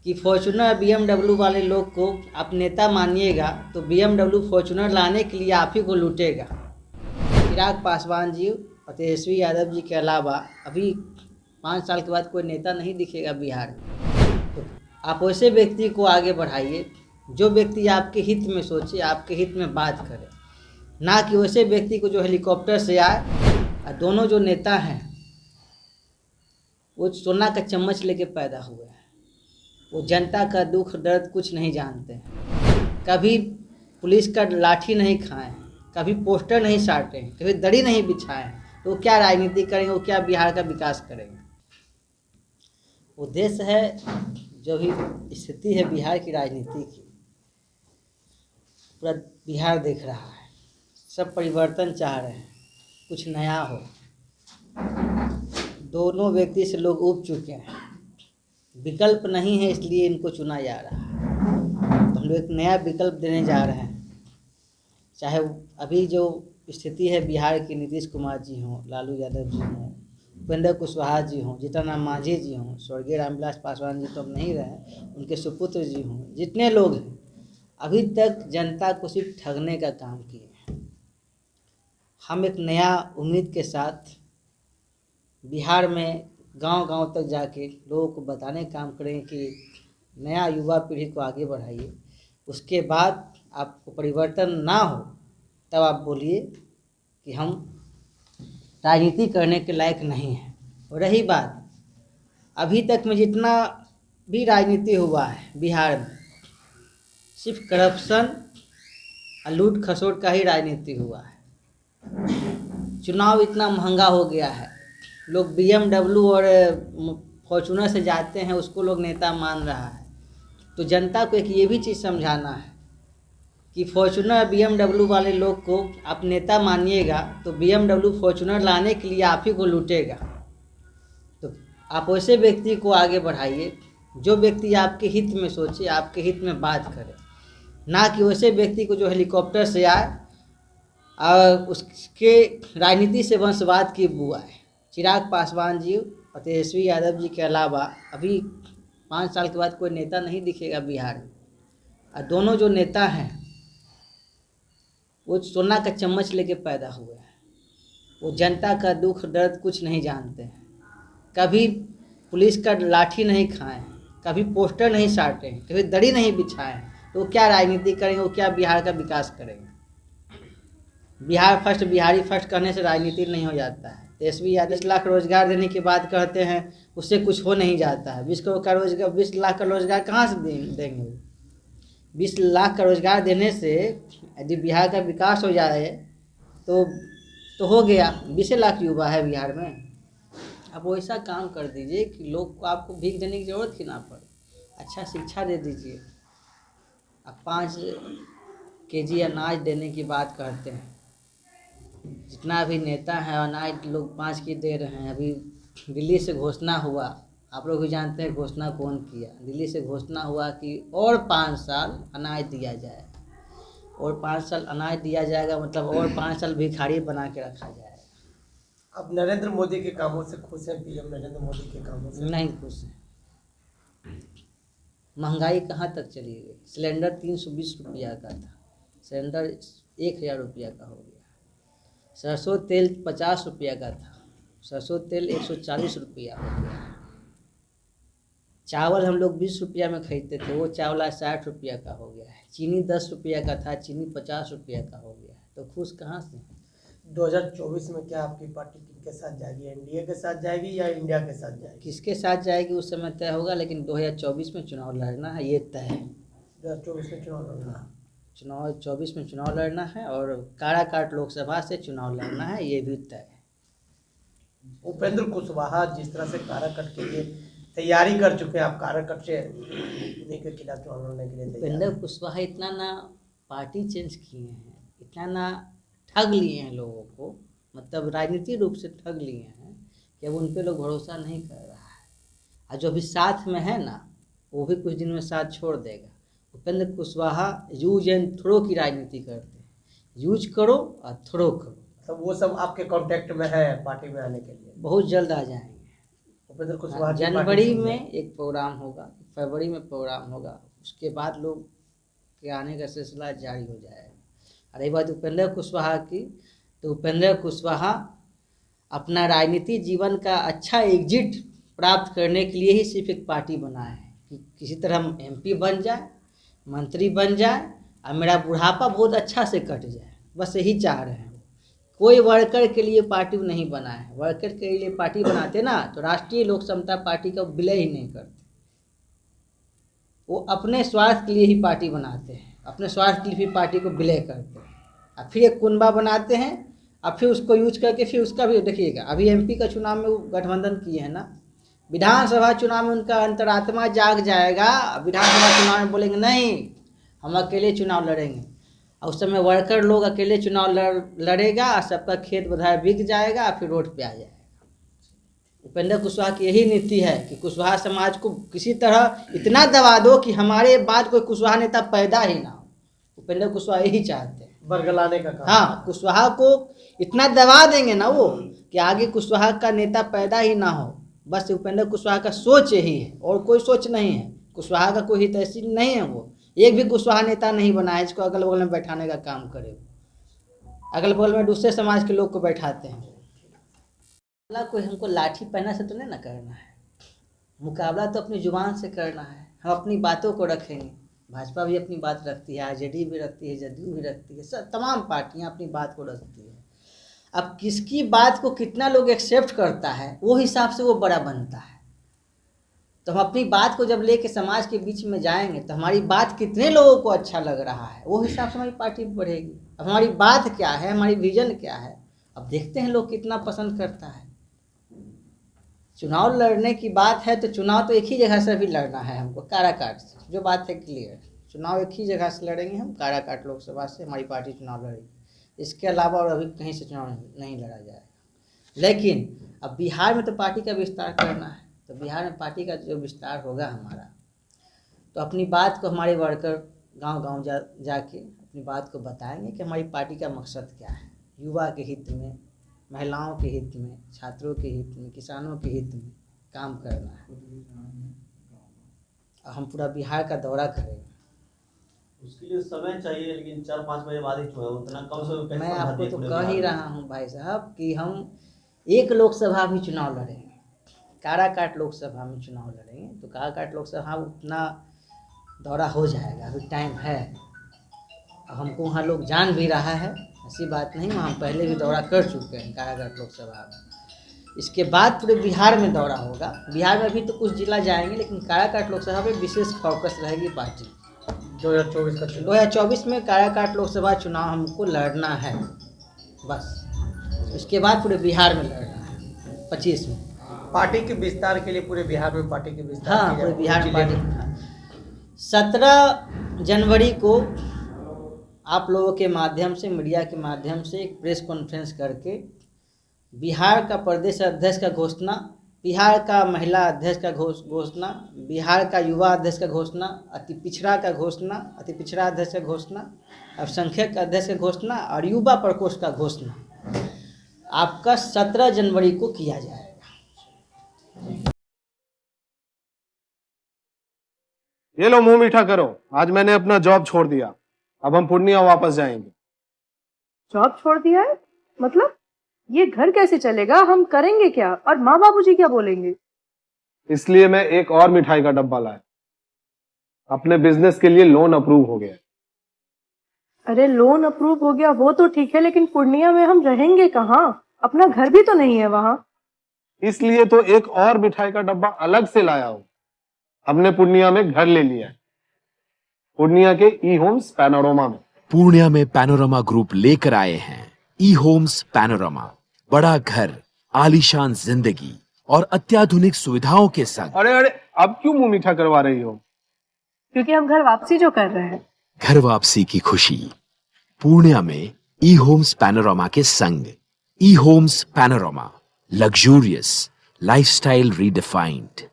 कि Fortuner BMW वाले लोग को आप नेता मानिएगा तो BMW फॉर्च्यूनर लाने के लिए आप ही को लूटेगा। चिराग पासवान जी और तेजस्वी यादव जी के अलावा अभी 5 साल के बाद कोई नेता नहीं दिखेगा बिहार में। तो आप वैसे व्यक्ति को आगे बढ़ाइए जो व्यक्ति आपके हित में सोचे, आपके हित में बात करे, ना कि वैसे व्यक्ति को जो हेलीकॉप्टर से आए। और दोनों जो नेता हैं वो सोना का चम्मच लेके पैदा हुए हैं। वो जनता का दुख दर्द कुछ नहीं जानते हैं। कभी पुलिस का लाठी नहीं खाए हैं, कभी पोस्टर नहीं साटे हैं, कभी दड़ी नहीं बिछाए हैं। तो क्या राजनीति करेंगे, वो क्या बिहार का विकास करेंगे। उद्देश्य है जो भी स्थिति है बिहार की राजनीति की, पूरा बिहार देख रहा है, सब परिवर्तन चाह रहे हैं, कुछ नया हो। दोनों व्यक्ति से लोग ऊब चुके हैं, विकल्प नहीं है, इसलिए इनको चुना जा रहा है। तो हम लोग एक नया विकल्प देने जा रहे हैं। चाहे अभी जो स्थिति है बिहार की, नीतीश कुमार जी हों, लालू यादव जी हों, उपेंद्र कुशवाहा जी हों, जीतन मांझी जी हों, स्वर्गीय रामविलास पासवान जी तो अब नहीं रहे, उनके सुपुत्र जी हों, जितने लोग हैं अभी तक जनता को सिर्फ ठगने का काम किए हैं। हम एक नया उम्मीद के साथ बिहार में गांव-गांव तक जाके लोगों को बताने का काम करें कि नया युवा पीढ़ी को आगे बढ़ाइए। उसके बाद आपको परिवर्तन ना हो तब आप बोलिए कि हम राजनीति करने के लायक नहीं हैं। और रही बात अभी तक में जितना भी राजनीति हुआ है बिहार में, सिर्फ करप्शन और लूट खसोट का ही राजनीति हुआ है। चुनाव इतना महंगा हो गया है, लोग BMW और फॉर्च्यूनर से जाते हैं, उसको लोग नेता मान रहा है। तो जनता को एक ये भी चीज़ समझाना है कि फॉर्च्यूनर BMW वाले लोग को आप नेता मानिएगा तो BMW फॉर्च्यूनर लाने के लिए आप ही को लूटेगा। तो आप वैसे व्यक्ति को आगे बढ़ाइए जो व्यक्ति आपके हित में सोचे, आपके हित में बात करे, ना कि वैसे व्यक्ति को जो हेलीकॉप्टर से आए और उसके राजनीति से वंशवाद की बुआ है। चिराग पासवान जी और तेजस्वी यादव जी के अलावा अभी 5 साल के बाद कोई नेता नहीं दिखेगा बिहार में। और दोनों जो नेता हैं वो सोना का चम्मच लेके पैदा हुए हैं। वो जनता का दुख दर्द कुछ नहीं जानते हैं। कभी पुलिस का लाठी नहीं खाए हैं, कभी पोस्टर नहीं साटे हैं, कभी दड़ी नहीं बिछाए हैं। तो क्या राजनीति करेंगे, वो क्या बिहार का विकास करेंगे। बिहार फर्स्ट, बिहारी फर्स्ट करने से राजनीति नहीं हो जाता है। तेजस्वी यादव 20 लाख रोजगार देने की बात कहते हैं, उससे कुछ हो नहीं जाता है। 20 करोड़ का रोजगार, 20 लाख का रोजगार कहाँ से देंगे। 20 लाख का रोजगार देने से यदि बिहार का विकास हो जाए तो हो गया। 20 लाख युवा है बिहार में। आप वैसा काम कर दीजिए कि लोग को, आपको भीख देने की जरूरत ही ना पड़े। अच्छा शिक्षा दे दीजिए। आप 5 kg अनाज देने की बात करते हैं, जितना भी नेता है अनाज लोग 5 kg दे रहे हैं। अभी दिल्ली से घोषणा हुआ, आप लोग भी जानते हैं घोषणा कौन किया। दिल्ली से घोषणा हुआ कि और 5 साल अनाज दिया जाए, और 5 साल अनाज दिया जाएगा, मतलब और 5 साल भिखारी बना के रखा जाएगा। अब नरेंद्र मोदी के कामों से खुश हैं? पीएम नरेंद्र मोदी के कामों से नहीं खुश हैं। महंगाई कहाँ तक चली गई। सिलेंडर 320 रुपया का था, सिलेंडर 1000 रुपया का हो गया। सरसों तेल 50 रुपया का था, सरसों तेल 140 रुपया हो गया। चावल हम लोग 20 रुपया में खरीदते थे, वो चावल 60 रुपया का हो गया है। चीनी 10 रुपया का था, चीनी 50 रुपया का हो गया है। तो खुश कहाँ से। 2024 में क्या आपकी पार्टी किसके साथ जाएगी? एनडीए के साथ जाएगी या इंडिया के साथ जाएगी? किसके साथ जाएगी उस समय तय होगा, लेकिन 2024 में चुनाव लड़ना है, ये तय है। 2024 में चुनाव लड़ना, 24 में चुनाव लड़ना है, और काराकाट लोकसभा से चुनाव लड़ना है, ये भी तय है। उपेंद्र कुशवाहा जिस तरह से काराकट के लिए तैयारी कर चुके हैं, आप काराकट से उन्हीं के खिलाफ चुनाव लड़ने के लिए तैयार? उपेंद्र कुशवाहा इतना ना पार्टी चेंज किए हैं, इतना ना ठग लिए हैं लोगों को, मतलब राजनीतिक रूप से ठग लिए हैं कि अब उन पे लोग भरोसा नहीं कर रहा है। और जो भी साथ में है ना, वो भी कुछ दिन में साथ छोड़ देगा। Upendra Kushwaha use and throw की राजनीति करते हैं, यूज करो और थ्रो करो। तो वो सब आपके कांटेक्ट में है पार्टी में आने के लिए? बहुत जल्द आ जाएंगे। उपेंद्र कुशवाहा जनवरी में एक प्रोग्राम होगा। फरवरी में प्रोग्राम होगा, उसके बाद लोग के आने का सिलसिला जारी हो जाएगा। और रही बात उपेंद्र कुशवाहा की, तो उपेंद्र कुशवाहा अपना राजनीति जीवन का अच्छा एग्जिट प्राप्त करने के लिए ही सिर्फ एक पार्टी बना है कि किसी तरह हम MP बन जाए, मंत्री बन जाए और मेरा बुढ़ापा बहुत अच्छा से कट जाए, बस यही चाह रहे हैं। कोई वर्कर के लिए पार्टी नहीं बना है। वर्कर के लिए पार्टी बनाते ना तो राष्ट्रीय लोक समता पार्टी का विलय ही नहीं करते। वो अपने स्वार्थ के लिए ही पार्टी बनाते हैं, अपने स्वार्थ के लिए फिर पार्टी को विलय करते हैं और फिर एक कुनबा बनाते हैं और फिर उसको यूज करके फिर उसका भी देखिएगा। अभी MP का चुनाव में वो गठबंधन किए हैं ना, विधानसभा चुनाव में उनका अंतरात्मा जाग जाएगा। विधानसभा चुनाव में बोलेंगे नहीं हम अकेले चुनाव लड़ेंगे, और उस समय वर्कर लोग अकेले चुनाव लड़ेगा और सबका खेत बधाई बिक जाएगा और फिर रोड पे आ जाएगा। उपेंद्र कुशवाहा की यही नीति है कि कुशवाहा समाज को किसी तरह इतना दबा दो कि हमारे बाद कोई कुशवाहा नेता पैदा ही ना हो। उपेंद्र कुशवाहा यही चाहते हैं, बरगलाने का काम। हाँ, कुशवाहा को इतना दबा देंगे ना वो कि आगे कुशवाहा का नेता पैदा ही ना हो। बस उपेंद्र कुशवाहा का सोच यही है और कोई सोच नहीं है। कुशवाहा का कोई तहसील नहीं है, वो एक भी कुशवाहा नेता नहीं बना है जिसको अगल बगल में बैठाने का काम करे। अगल बगल में दूसरे समाज के लोग को बैठाते हैं। कोई हमको लाठी पहना से तो नहीं ना करना है, मुकाबला तो अपनी जुबान से करना है। हम अपनी बातों को रखेंगे। भाजपा भी अपनी बात रखती है, RJD भी रखती है, जदयू भी रखती है, सब तमाम पार्टियां अपनी बात को रखती है। अब किसकी बात को कितना लोग एक्सेप्ट करता है वो हिसाब से वो बड़ा बनता है। तो हम अपनी बात को जब लेके समाज के बीच में जाएंगे तो हमारी बात कितने लोगों को अच्छा लग रहा है वो हिसाब से हमारी पार्टी बढ़ेगी। अब हमारी बात क्या है, हमारी विजन क्या है, अब देखते हैं लोग कितना पसंद करता है। चुनाव लड़ने की बात है तो चुनाव तो एक ही जगह से भी लड़ना है हमको, काराकाट से। जो बात है क्लियर, चुनाव एक ही जगह से लड़ेंगे हम, काराकाट लोकसभा से हमारी पार्टी चुनाव लड़ेगी। इसके अलावा और अभी कहीं से चुनाव नहीं लड़ा जाएगा। लेकिन अब बिहार में तो पार्टी का विस्तार करना है, तो बिहार में पार्टी का जो विस्तार होगा हमारा, तो अपनी बात को हमारे वर्कर गांव-गांव जाके अपनी बात को बताएंगे कि हमारी पार्टी का मकसद क्या है। युवा के हित में, महिलाओं के हित में, छात्रों के हित में, किसानों के हित में काम करना है। और हम पूरा बिहार का दौरा करेंगे। उसके लिए समय चाहिए, लेकिन 4-5 बजे बाद ही उतना कम समय। मैं आपको तो कह ही रहा हूँ भाई साहब कि हम एक लोकसभा भी चुनाव लड़ेंगे, काराकाट लोकसभा में चुनाव लड़ेंगे। तो काराकाट लोकसभा उतना दौरा हो जाएगा, अभी टाइम है। हमको वहाँ लोग जान भी रहा है, ऐसी बात नहीं, वहाँ पहले भी दौरा कर चुके हैं काराकाट लोकसभा में। इसके बाद पूरे बिहार में दौरा होगा। बिहार में अभी तो कुछ जिला जाएंगे, लेकिन काराकाट लोकसभा पे विशेष फोकस रहेगी पार्टी। 2024 का चुनाव, 2024 में काराकाट लोकसभा चुनाव हमको लड़ना है बस। इसके बाद पूरे बिहार में लड़ना है 25 में। पार्टी के विस्तार के लिए पूरे बिहार में पार्टी के विस्तार, हाँ, पूरे बिहार में पार्टी। 17 जनवरी को आप लोगों के माध्यम से, मीडिया के माध्यम से एक प्रेस कॉन्फ्रेंस करके बिहार का प्रदेश अध्यक्ष का घोषणा, बिहार का महिला अध्यक्ष का घोषणा, बिहार का युवा अध्यक्ष का घोषणा, अति पिछड़ा का घोषणा, अति पिछड़ा अध्यक्ष का घोषणा, अल्पसंख्यक अध्यक्ष का घोषणा और युवा प्रकोष्ठ का घोषणा आपका 17 जनवरी को किया जाएगा। ये लो मुंह मीठा करो, आज मैंने अपना जॉब छोड़ दिया, अब हम पूर्णिया वापस जाएंगे। जॉब छोड़ दिया है? मतलब ये घर कैसे चलेगा? हम करेंगे क्या? और माँ बाबूजी क्या बोलेंगे? इसलिए मैं एक और मिठाई का डब्बा लाया। अपने बिजनेस के लिए लोन अप्रूव हो गया। अरे लोन अप्रूव हो गया वो तो ठीक है, लेकिन पूर्णिया में हम रहेंगे कहाँ? अपना घर भी तो नहीं है वहाँ। इसलिए तो एक और मिठाई का डब्बा अलग से लाया हूँ। हमने पूर्णिया में घर ले लिया है, पूर्णिया के ई होम्स पैनोरमा में। पूर्णिया में पैनोरमा ग्रुप लेकर आए हैं ई होम्स पैनोरमा। बड़ा घर, आलीशान जिंदगी और अत्याधुनिक सुविधाओं के संग। अरे अरे, अब क्यों मुंह मीठा करवा रही हो? क्योंकि हम घर वापसी जो कर रहे हैं। घर वापसी की खुशी पूर्णिया में ई होम्स पैनोरमा के संग। E Homes Panorama, luxurious lifestyle redefined.